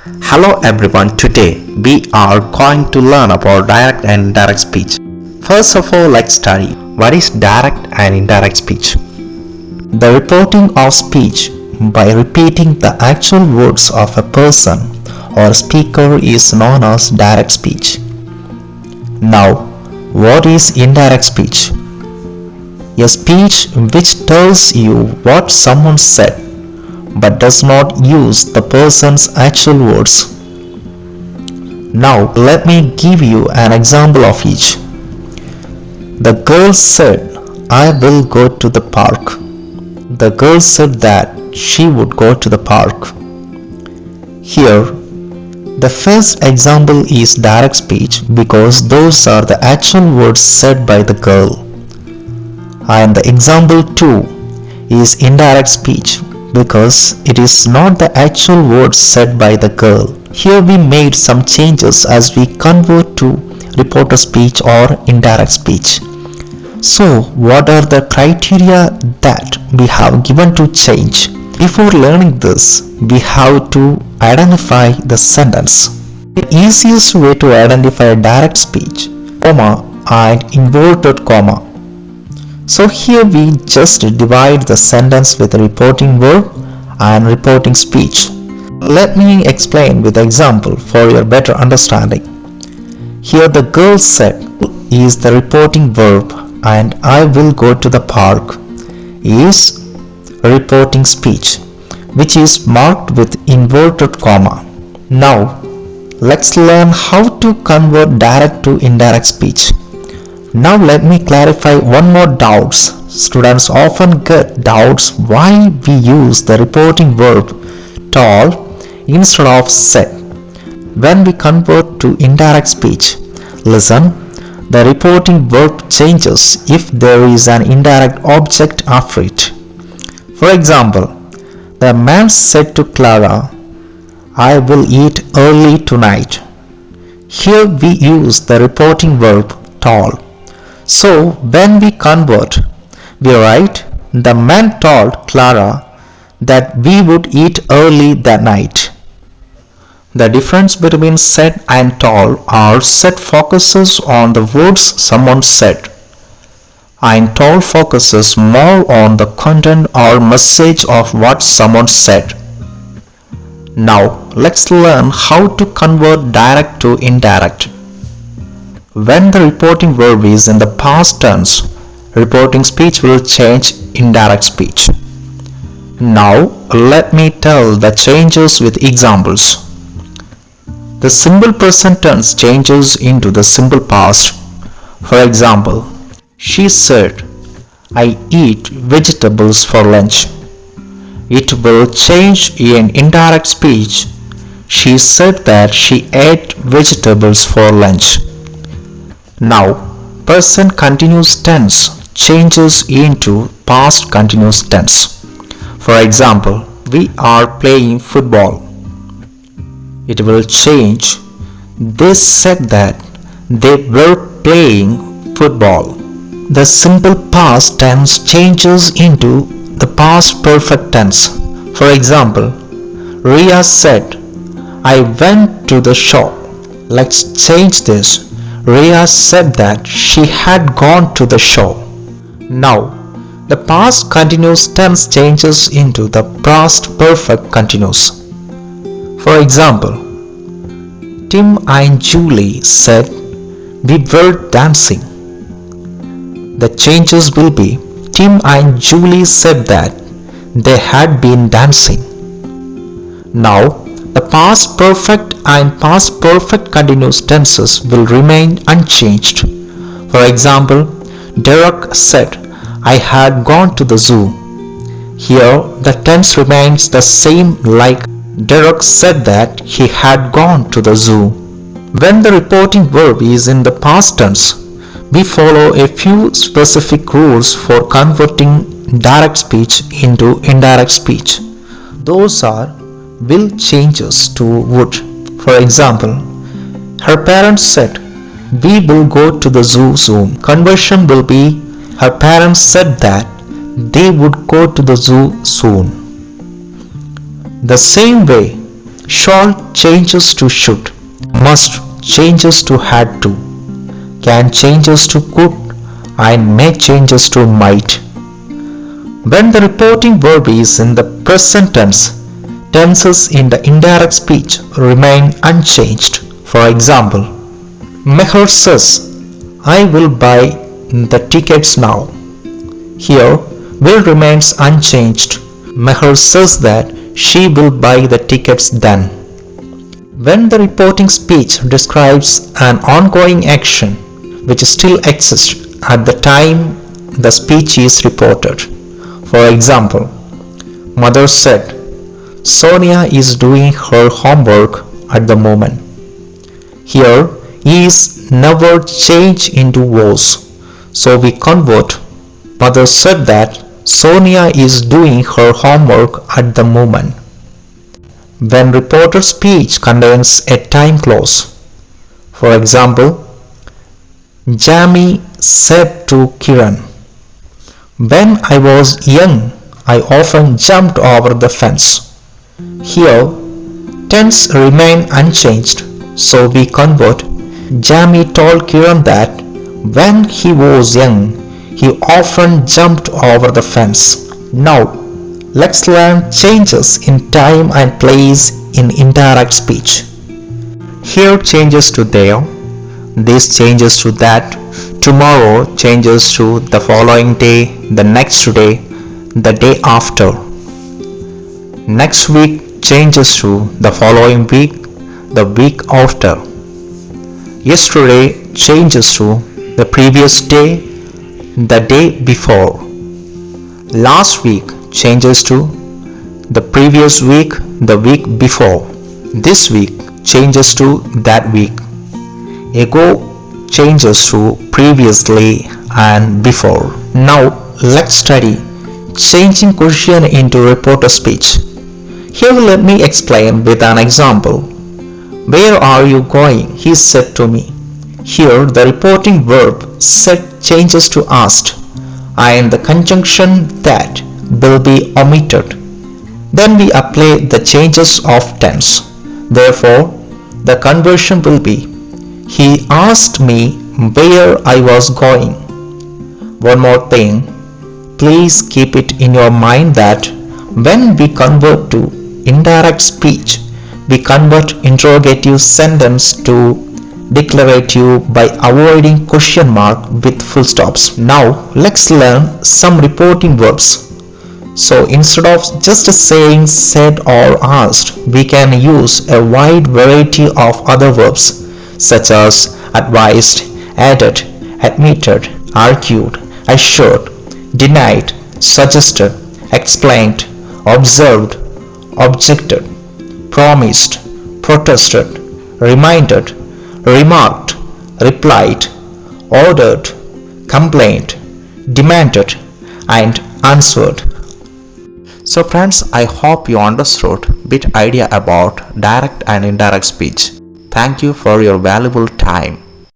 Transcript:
Hello everyone, today we are going to learn about direct and indirect speech. First of all, let's study what is direct and indirect speech. The reporting of speech by repeating the actual words of a person or speaker is known as direct speech. Now, what is indirect speech? A speech which tells you what someone said but does not use the person's actual words. Now let me give you an example of each. The girl said, "I will go to the park." The girl said that she would go to the park. Here, the first example is direct speech because those are the actual words said by the girl. And the example 2 is indirect speech because it is not the actual words said by the girl. Here we made some changes as we convert to reporter speech or indirect speech. So what are the criteria that we have given to change? Before learning this, we have to identify the sentence. The easiest way to identify direct speech, comma and inverted comma. So here we just divide the sentence with a reporting verb and reporting speech. Let me explain with an example for your better understanding. Here the girl said is the reporting verb and "I will go to the park" is reporting speech, which is marked with inverted comma. Now let's learn how to convert direct to indirect speech. Now let me clarify one more doubt. Students often get doubts why we use the reporting verb told instead of said when we convert to indirect speech. Listen, the reporting verb changes if there is an indirect object after it. For example, the man said to Clara, "I will eat early tonight." Here we use the reporting verb told. So when we convert, we write, "The man told Clara that we would eat early that night." The difference between said and told are said focuses on the words someone said, and told focuses more on the content or message of what someone said. Now let's learn how to convert direct to indirect. When the reporting verb is in the past tense, reporting speech will change indirect speech. Now let me tell the changes with examples. The simple present tense changes into the simple past. For example, she said, "I eat vegetables for lunch." It will change in indirect speech. She said that she ate vegetables for lunch. Now, present continuous tense changes into past continuous tense. For example, we are playing football. It will change. They said that they were playing football. The simple past tense changes into the past perfect tense. For example, Ria said, "I went to the shop." Let's change this. Ria said that she had gone to the show. Now, the past continuous tense changes into the past perfect continuous. For example, Tim and Julie said, "We were dancing." The changes will be, Tim and Julie said that they had been dancing. Now, the past perfect and past perfect continuous tenses will remain unchanged. For example, Derek said, "I had gone to the zoo." Here the tense remains the same like Derek said that he had gone to the zoo. When the reporting verb is in the past tense, we follow a few specific rules for converting direct speech into indirect speech. Those are will changes to would. For example, her parents said, "We will go to the zoo soon." Conversion will be, her parents said that they would go to the zoo soon. The same way, Shall changes to should. Must changes to had to. Can changes to could, and may changes to might. When the reporting verb is in the present tense, tenses in the indirect speech remain unchanged. For example, Meher says, I will buy the tickets now. Here, will remains unchanged. Meher says that she will buy the tickets then. When the reporting speech describes an ongoing action which still exists at the time the speech is reported. For example, Mother said, Sonia is doing her homework at the moment. Here, is never changed into was, so we convert Mother said that Sonia is doing her homework at the moment. When reported speech contains a time clause, for example, Jamie said to Kiran, when I was young, I often jumped over the fence. Here, tense remain unchanged, so we convert Jamie told Kiran that when he was young, he often jumped over the fence. Now, let's learn changes in time and place in indirect speech. Here changes to there, this changes to that, tomorrow changes to the following day, the next day, the day after. Next week changes to the following week, the week after. Yesterday changes to the previous day, the day before. Last week changes to the previous week, the week before. This week changes to that week. Ago changes to previously and before. Now let's study changing question into reporter speech. Here let me explain with an example. Where are you going? He said to me. Here the reporting verb said changes to asked and the conjunction that will be omitted. Then we apply the changes of tense. Therefore, the conversion will be he asked me where I was going. One more thing, please keep it in your mind that when we convert to indirect speech, we convert interrogative sentence to declarative by avoiding question mark with full stops. Now let's learn some reporting verbs. So instead of just saying said or asked, we can use a wide variety of other verbs such as advised, added, admitted, argued, assured, denied, suggested, explained, observed, objected, promised, protested, reminded, remarked, replied, ordered, complained, demanded, and answered. So friends, I hope you understood a bit idea about direct and indirect speech. Thank you for your valuable time.